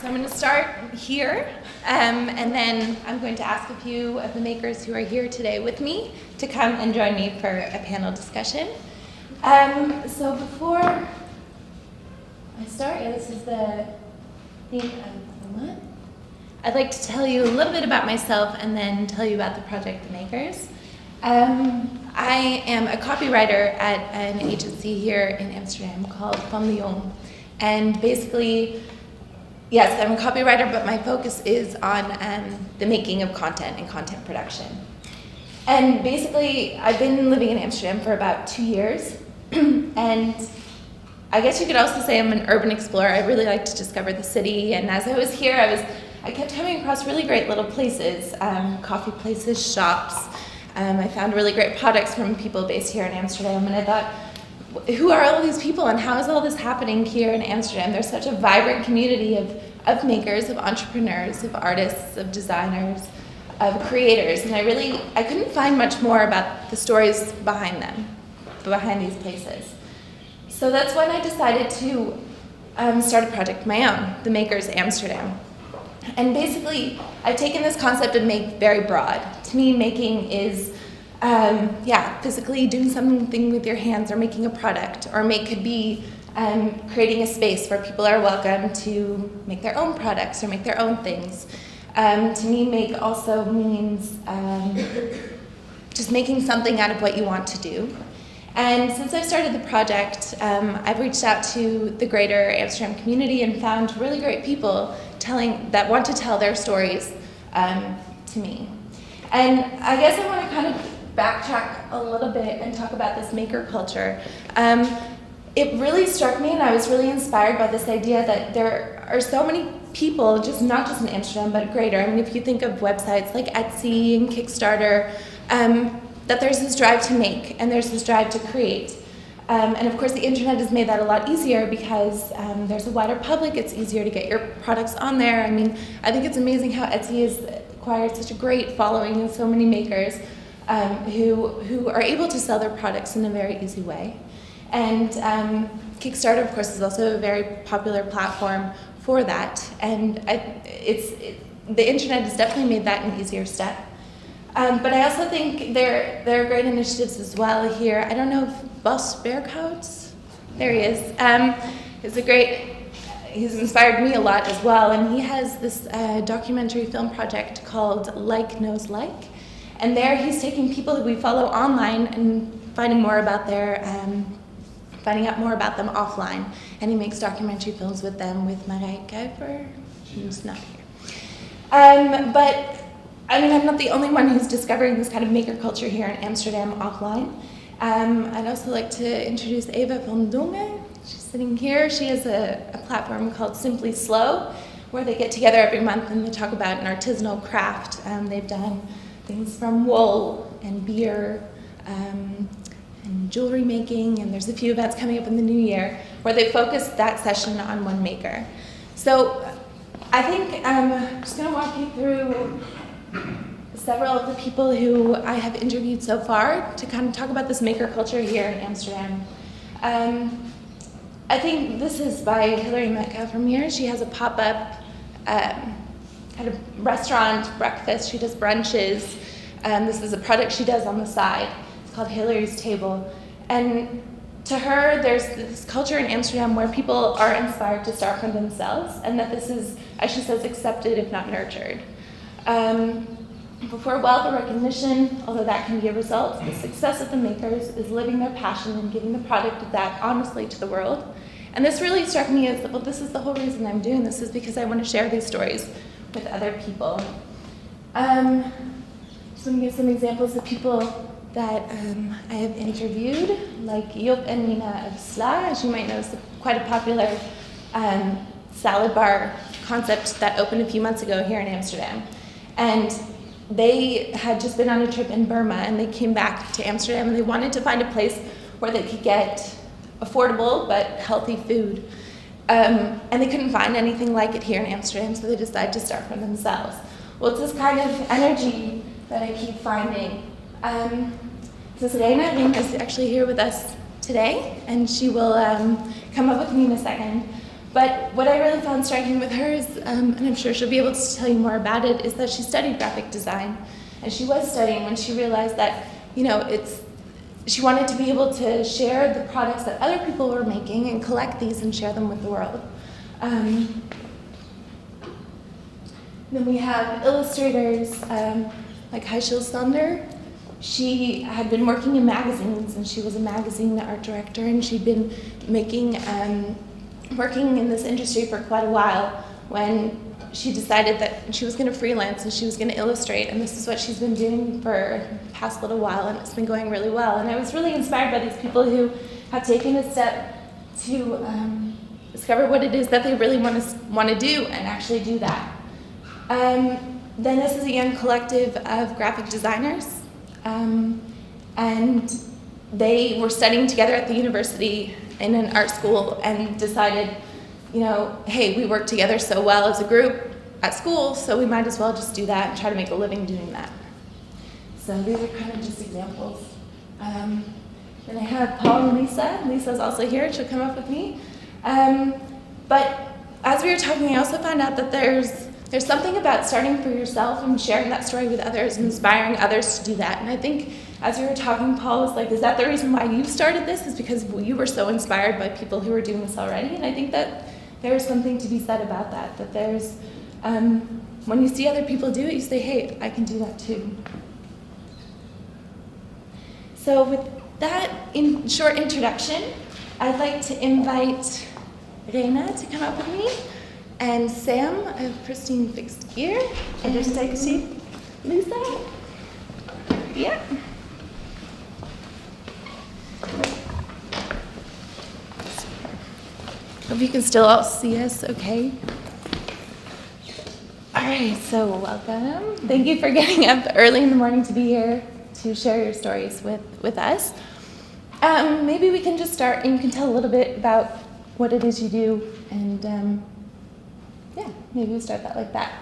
So I'm going to start here, and then I'm going to ask a few of the makers who are here today with me to come and join me for a panel discussion. So before I start, this is the theme of the month. I'd like to tell you a little bit about myself and then tell you about the project The Makers. I am a copywriter at an agency here in Amsterdam called Van Lyon. And basically, yes, I'm a copywriter, but my focus is on the making of content and content production. And basically, I've been living in Amsterdam for about 2 years. And I guess you could also say I'm an urban explorer. I really like to discover the city. And as I was here, I kept coming across really great little places, coffee places, shops. I found really great products from people based here in Amsterdam. And I thought, who are all these people and how is all this happening here in Amsterdam? There's such a vibrant community of makers, of entrepreneurs, of artists, of designers, of creators. And I couldn't find much more about the stories behind them, behind these places. So that's when I decided to start a project of my own, The Makers Amsterdam. And basically, I've taken this concept of make very broad. To me, making is physically doing something with your hands or making a product, or make could be creating a space where people are welcome to make their own products or make their own things. To me, make also means just making something out of what you want to do. And since I've started the project, I've reached out to the greater Amsterdam community and found really great people that want to tell their stories to me. And I guess I want to kind of backtrack a little bit and talk about this maker culture. It really struck me, and I was really inspired by this idea that there are so many people, not just in Amsterdam, but greater. I mean, if you think of websites like Etsy and Kickstarter, that there's this drive to make, and there's this drive to create. And of course, the internet has made that a lot easier because there's a wider public. It's easier to get your products on there. I mean, I think it's amazing how Etsy has acquired such a great following and so many makers who are able to sell their products in a very easy way. And Kickstarter, of course, is also a very popular platform for that. And the internet has definitely made that an easier step. But I also think there are great initiatives as well here. I don't know if Bas Berghout, there he is. He's inspired me a lot as well. And he has this documentary film project called Like Knows Like. And there he's taking people who we follow online and finding out more about them offline. And he makes documentary films with them, with Marij Kuiper, who's not here. But I mean, I'm not the only one who's discovering this kind of maker culture here in Amsterdam offline. I'd also like to introduce Eva van Dongen. She's sitting here. She has a platform called Simply Slow, where they get together every month and they talk about an artisanal craft. They've done things from wool and beer and jewelry making, and there's a few events coming up in the new year where they focus that session on one maker. So I think I'm just going to walk you through several of the people who I have interviewed so far to kind of talk about this maker culture here in Amsterdam. I think this is by Hilary Metcalf-Vermeer. She has a pop-up kind of restaurant, breakfast. She does brunches. This is a product she does on the side. It's called Hilary's Table. And to her, there's this culture in Amsterdam where people are inspired to start from themselves, and that this is, as she says, accepted if not nurtured. Before wealth or recognition, although that can be a result, the success of the makers is living their passion and giving the product of that honestly to the world. And this really struck me as, well, this is the whole reason I'm doing this, is because I want to share these stories with other people. So I'm going to give some examples of people that I have interviewed, like Joop and Nina of Sla, as you might know, is quite a popular salad bar concept that opened a few months ago here in Amsterdam. And they had just been on a trip in Burma, and they came back to Amsterdam, and they wanted to find a place where they could get affordable but healthy food. And they couldn't find anything like it here in Amsterdam, so they decided to start for themselves. Well, it's this kind of energy that I keep finding. This is Reina. Reina is actually here with us today, and she will come up with me in a second. But what I really found striking with her is, and I'm sure she'll be able to tell you more about it, is that she studied graphic design. And she was studying when she realized that, she wanted to be able to share the products that other people were making and collect these and share them with the world. Then we have illustrators like Heishel Sander. She had been working in magazines, and she was a magazine art director, and she'd been working in this industry for quite a while when she decided that she was going to freelance and she was going to illustrate, and this is what she's been doing for the past little while, and it's been going really well. And I was really inspired by these people who have taken a step to discover what it is that they really want to do and actually do that. Then this is a young collective of graphic designers, and they were studying together at the university in an art school and decided, hey, we work together so well as a group at school, so we might as well just do that and try to make a living doing that. So these are kind of just examples. Then I have Paul and Lisa. Lisa's also here. She'll come up with me. But as we were talking, I also found out that there's something about starting for yourself and sharing that story with others and inspiring others to do that. And I think as we were talking, Paul was like, is that the reason why you started this? Is because you were so inspired by people who were doing this already? And I think that there's something to be said about that there's, when you see other people do it, you say, hey, I can do that too. So with that short introduction, I'd like to invite Reina to come up with me, and Sam of Pristine Fixed Gear. And just take a seat. Lisa? Yeah. Hope you can still all see us okay. All right, so welcome. Thank you for getting up early in the morning to be here to share your stories with us. Maybe we can just start, and you can tell a little bit about what it is you do, and maybe we start that like that.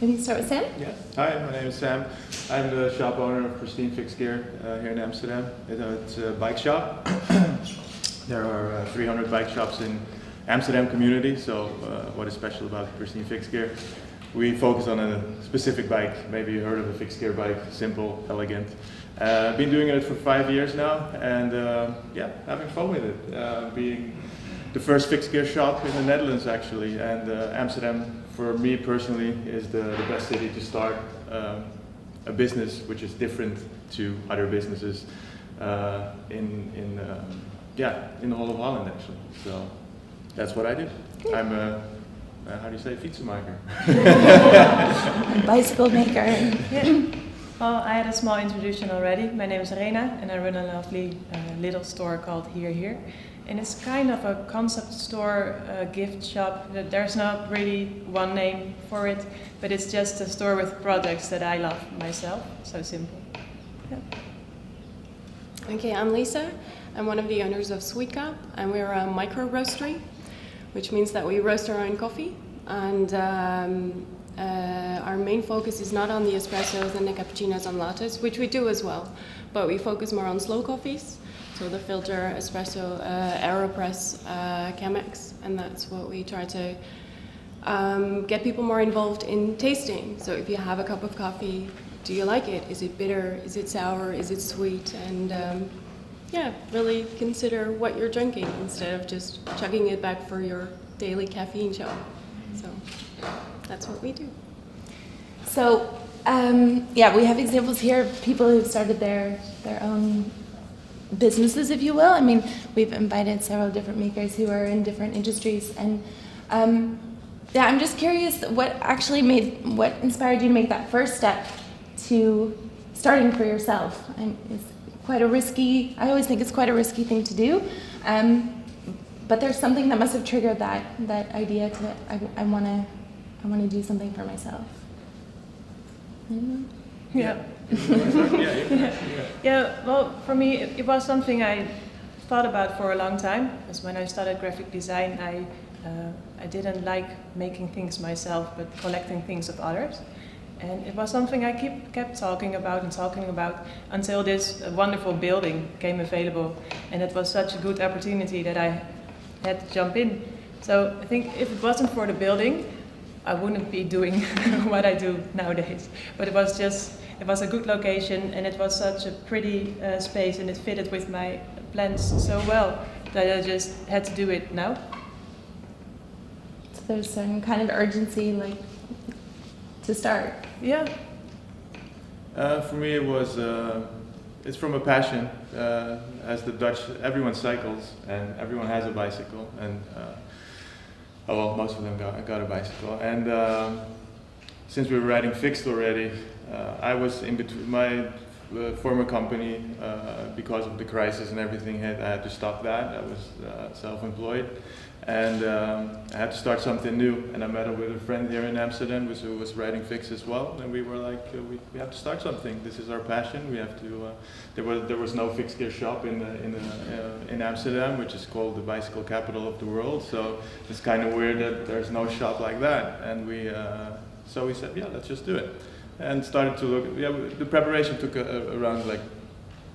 Maybe you start with Sam? Yeah. Hi, my name is Sam. I'm the shop owner of Pristine Fixed Gear here in Amsterdam. It's a bike shop. There are 300 bike shops in Amsterdam community, so what is special about Pristine Fixed Gear? We focus on a specific bike. Maybe you heard of a fixed gear bike, simple, elegant. Been doing it for 5 years now, and having fun with it. Being the first fixed gear shop in the Netherlands actually, and Amsterdam for me personally is the best city to start a business which is different to other businesses in the whole of Holland actually. So that's what I do. Great. I'm a how do you say, fietsenmaker? Bicycle maker. Yeah. Well, I had a small introduction already. My name is Reina, and I run a lovely little store called Here. And it's kind of a concept store, gift shop. There's not really one name for it, but it's just a store with products that I love myself. So simple. Yeah. Okay, I'm Lisa. I'm one of the owners of Sweet Cup, and we're a micro roastery, which means that we roast our own coffee. And our main focus is not on the espressos and the cappuccinos and lattes, which we do as well, but we focus more on slow coffees. So the filter, espresso, AeroPress, Chemex, and that's what we try to get people more involved in tasting. So if you have a cup of coffee, do you like it? Is it bitter? Is it sour? Is it sweet? And really consider what you're drinking instead of just chugging it back for your daily caffeine shot. So that's what we do. So we have examples here of people who've started their own businesses, if you will. I mean, we've invited several different makers who are in different industries, and I'm just curious what inspired you to make that first step to starting for yourself. And quite a risky. I always think it's quite a risky thing to do. But there's something that must have triggered that idea to I want to do something for myself. Yeah. Yeah, well, for me, it was something I thought about for a long time. Because when I started graphic design, I didn't like making things myself, but collecting things of others. And it was something I kept talking about until this wonderful building came available. And it was such a good opportunity that I had to jump in. So I think if it wasn't for the building, I wouldn't be doing what I do nowadays. But it was a good location, and it was such a pretty space, and it fitted with my plans so well that I just had to do it now. So there's some kind of urgency, like, to start. Yeah. For me, it was it's from a passion. As the Dutch, everyone cycles and everyone has a bicycle, and well, most of them got a bicycle. And since we were riding fixed already, I was in between my former company because of the crisis and everything. I had to stop that. I was self-employed. And I had to start something new, and I met up with a friend here in Amsterdam who was writing fix as well, and we were like, we have to start something. This is our passion. We have to. There was no fixed gear shop in Amsterdam, which is called the bicycle capital of the world. So it's kind of weird that there's no shop like that. And so we said, yeah, let's just do it, and started to look. Yeah, the preparation took around like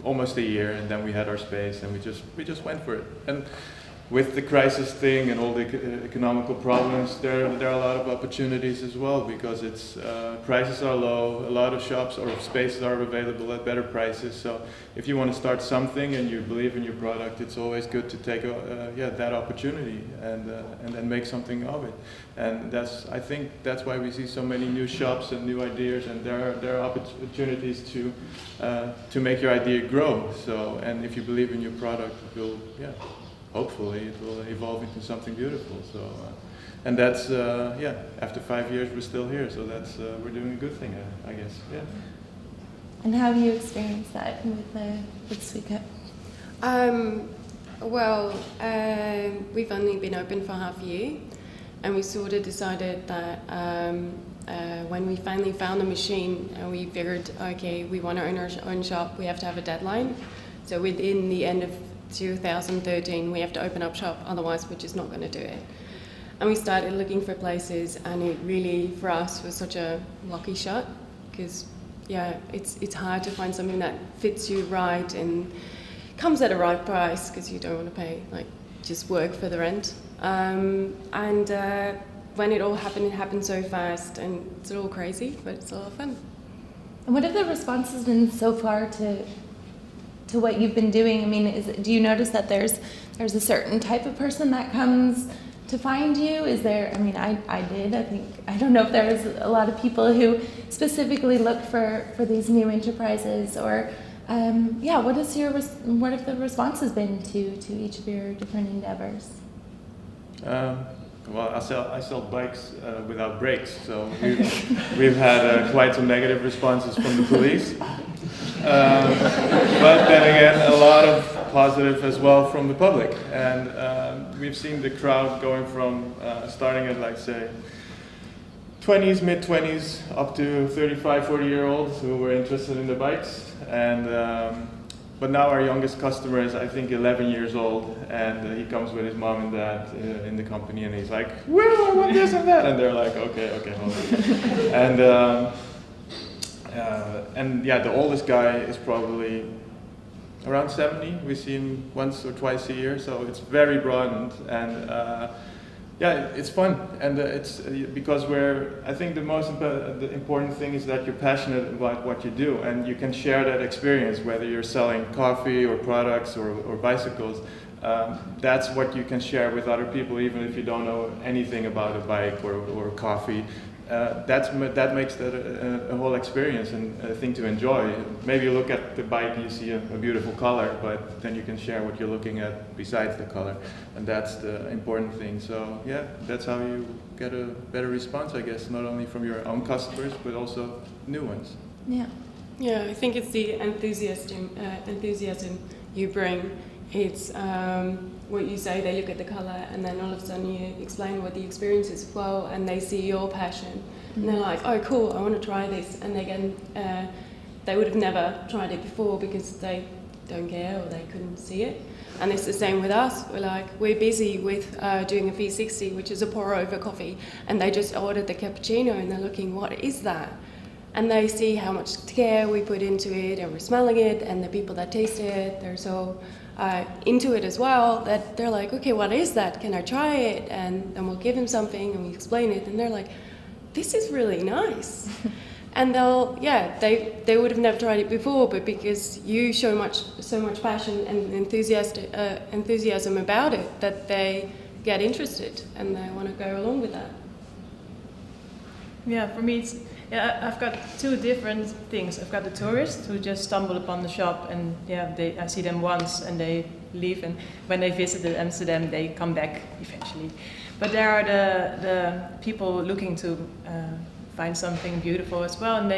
almost a year, and then we had our space, and we just went for it. And with the crisis thing and all the economical problems, there are a lot of opportunities as well, because prices are low, a lot of shops or spaces are available at better prices. So if you want to start something and you believe in your product, it's always good to take that opportunity and then make something of it. And I think that's why we see so many new shops and new ideas, and there are opportunities to make your idea grow. So, and if you believe in your product, hopefully it will evolve into something beautiful. So, and that's after 5 years we're still here. So that's we're doing a good thing, I guess. Yeah. And how have you experienced that with Sweet Cup? We've only been open for half a year, and we sort of decided that when we finally found the machine, and we figured, okay, we want to own our own shop, we have to have a deadline. So within the end of 2013, we have to open up shop, otherwise we're just not going to do it. And we started looking for places, and it really, for us, was such a lucky shot, because it's hard to find something that fits you right and comes at a right price, because you don't want to pay just work for the rent. When it all happened, it happened so fast, and it's all crazy, but it's a lot of fun. And what have the responses been so far to what you've been doing? I mean, do you notice that there's a certain type of person that comes to find you? Is there? I mean, I did. I don't know if there's a lot of people who specifically look for these new enterprises, or what have the responses been to each of your different endeavors? Well, I sell bikes without brakes, so we've had quite some negative responses from the police. But then again, a lot of positive as well from the public. And we've seen the crowd going from starting at, say, 20s, mid-20s, up to 35, 40-year-olds who were interested in the bikes. And but now our youngest customer is, I think, 11 years old, and he comes with his mom and dad in the company, and he's like, "Well, I want this and that," and they're like, "Okay, hold on." And the oldest guy is probably around 70. We see him once or twice a year, so it's very broadened, and it's fun, and it's because I think the most important thing is that you're passionate about what you do, and you can share that experience, whether you're selling coffee or products or bicycles. That's what you can share with other people, even if you don't know anything about a bike or coffee. That makes that a whole experience and a thing to enjoy. Maybe you look at the bike, you see a beautiful color, but then you can share what you're looking at besides the color, and that's the important thing. So that's how you get a better response, I guess, not only from your own customers, but also new ones. Yeah. Yeah, I think it's the enthusiasm you bring. It's what you say, they look at the colour and then all of a sudden you explain what the experience is as well, and they see your passion. And they're like, oh cool, I want to try this. And they would have never tried it before because they don't care or they couldn't see it. And it's the same with us. We're busy with doing a V60, which is a pour over coffee, and they just ordered the cappuccino and they're looking, what is that? And they see how much care we put into it, and we're smelling it, and the people that taste it, they're so into it as well that they're like, okay, what is that? Can I try it? And then we'll give them something and we explain it, and they're like, this is really nice. And they would have never tried it before, but because you show so much passion and enthusiasm about it, that they get interested and they want to go along with that. Yeah, for me, I've got two different things. I've got the tourists who just stumble upon the shop, and I see them once and they leave, and when they visited Amsterdam, they come back eventually. But there are the people looking to find something beautiful as well, and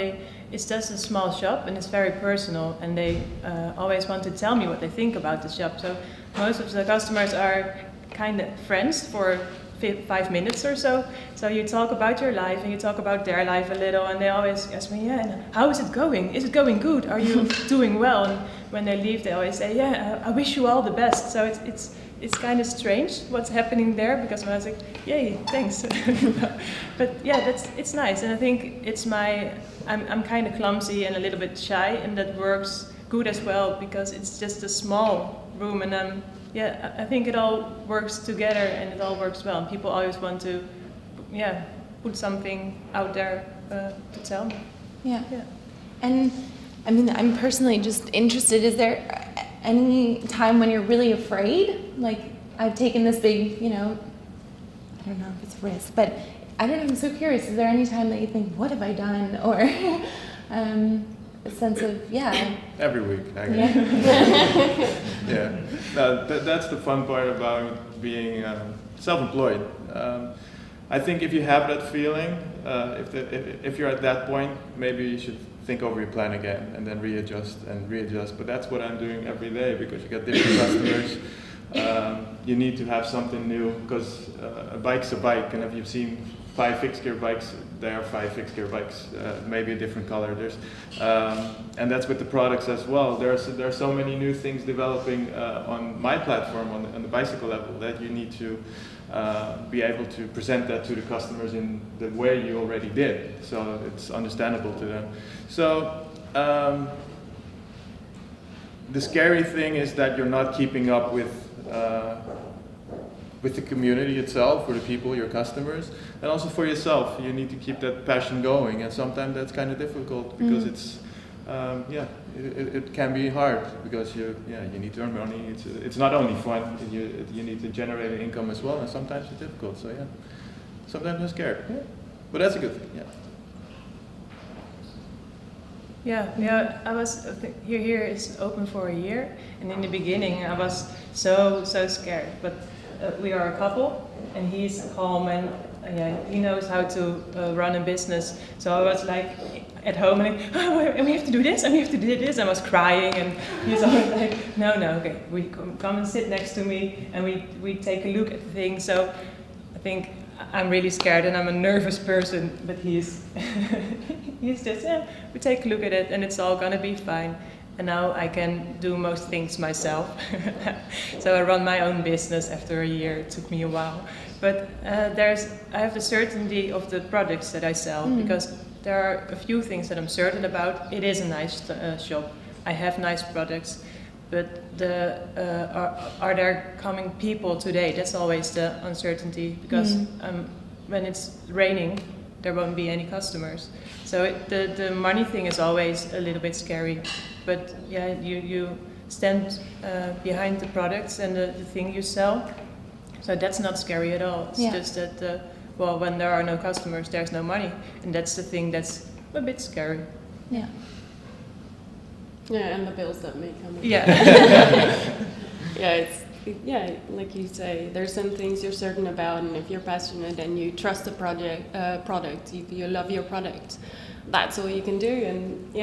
it's just a small shop and it's very personal, and they always want to tell me what they think about the shop. So most of the customers are kind of friends for 5 minutes or so. So you talk about your life and you talk about their life a little, and they always ask me, and how is it going? Is it going good? Are you doing well? And when they leave, they always say, I wish you all the best. So it's kind of strange what's happening there, because I was like, yay, thanks. But it's nice, and I think I'm kind of clumsy and a little bit shy, and that works good as well because it's just a small room, and I think it all works together and it all works well. And people always want to, put something out there to tell me. Yeah. And I mean, I'm personally just interested, is there any time when you're really afraid? Like, I've taken this big, I don't know if it's risk, but I don't know, I'm so curious. Is there any time that you think, what have I done? Or a sense of, Every week, I guess. That's the fun part about being self-employed. I think if you have that feeling, if you're at that point, maybe you should think over your plan again and then readjust. But that's what I'm doing every day, because you get different customers. You need to have something new, because a bike's a bike, and if you've seen 5 fixed gear bikes, they are 5 fixed gear bikes, maybe a different color. And that's with the products as well. There are so many new things developing on my platform, on the bicycle level, that you need to be able to present that to the customers in the way you already did, so it's understandable to them. So the scary thing is that you're not keeping up with the community itself, for the people, your customers, and also for yourself. You need to keep that passion going, and sometimes that's kind of difficult because it can be hard, because you need to earn money. It's not only fun, you need to generate an income as well, and sometimes it's difficult. So sometimes I'm scared, but that's a good thing. I was here is open for a year, and in the beginning I was so scared, but we are a couple, and he's calm, and he knows how to run a business. So I was like at home, and we have to do this, and we have to do this. I was crying, and he's always like, no, okay, we come and sit next to me, and we take a look at things. So I think I'm really scared, and I'm a nervous person, but he's just, we take a look at it, and it's all gonna be fine. And now I can do most things myself. So I run my own business after a year. It took me a while. But I have the certainty of the products that I sell, because there are a few things that I'm certain about. It is a nice shop. I have nice products. But are there coming people today? That's always the uncertainty, because when it's raining, there won't be any customers. So the money thing is always a little bit scary. But you stand behind the products and the thing you sell. So that's not scary at all. It's just that, when there are no customers, there's no money. And that's the thing that's a bit scary. Yeah. Yeah, and the bills that may come in. Like you say, there's some things you're certain about, and if you're passionate and you trust the product, if you love your product, that's all you can do. And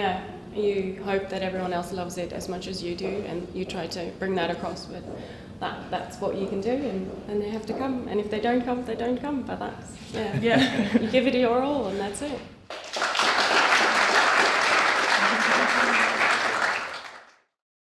you hope that everyone else loves it as much as you do, and you try to bring that across. But that's what you can do, and they have to come. And if they don't come, they don't come. But that's Yeah. you give it your all, and that's it.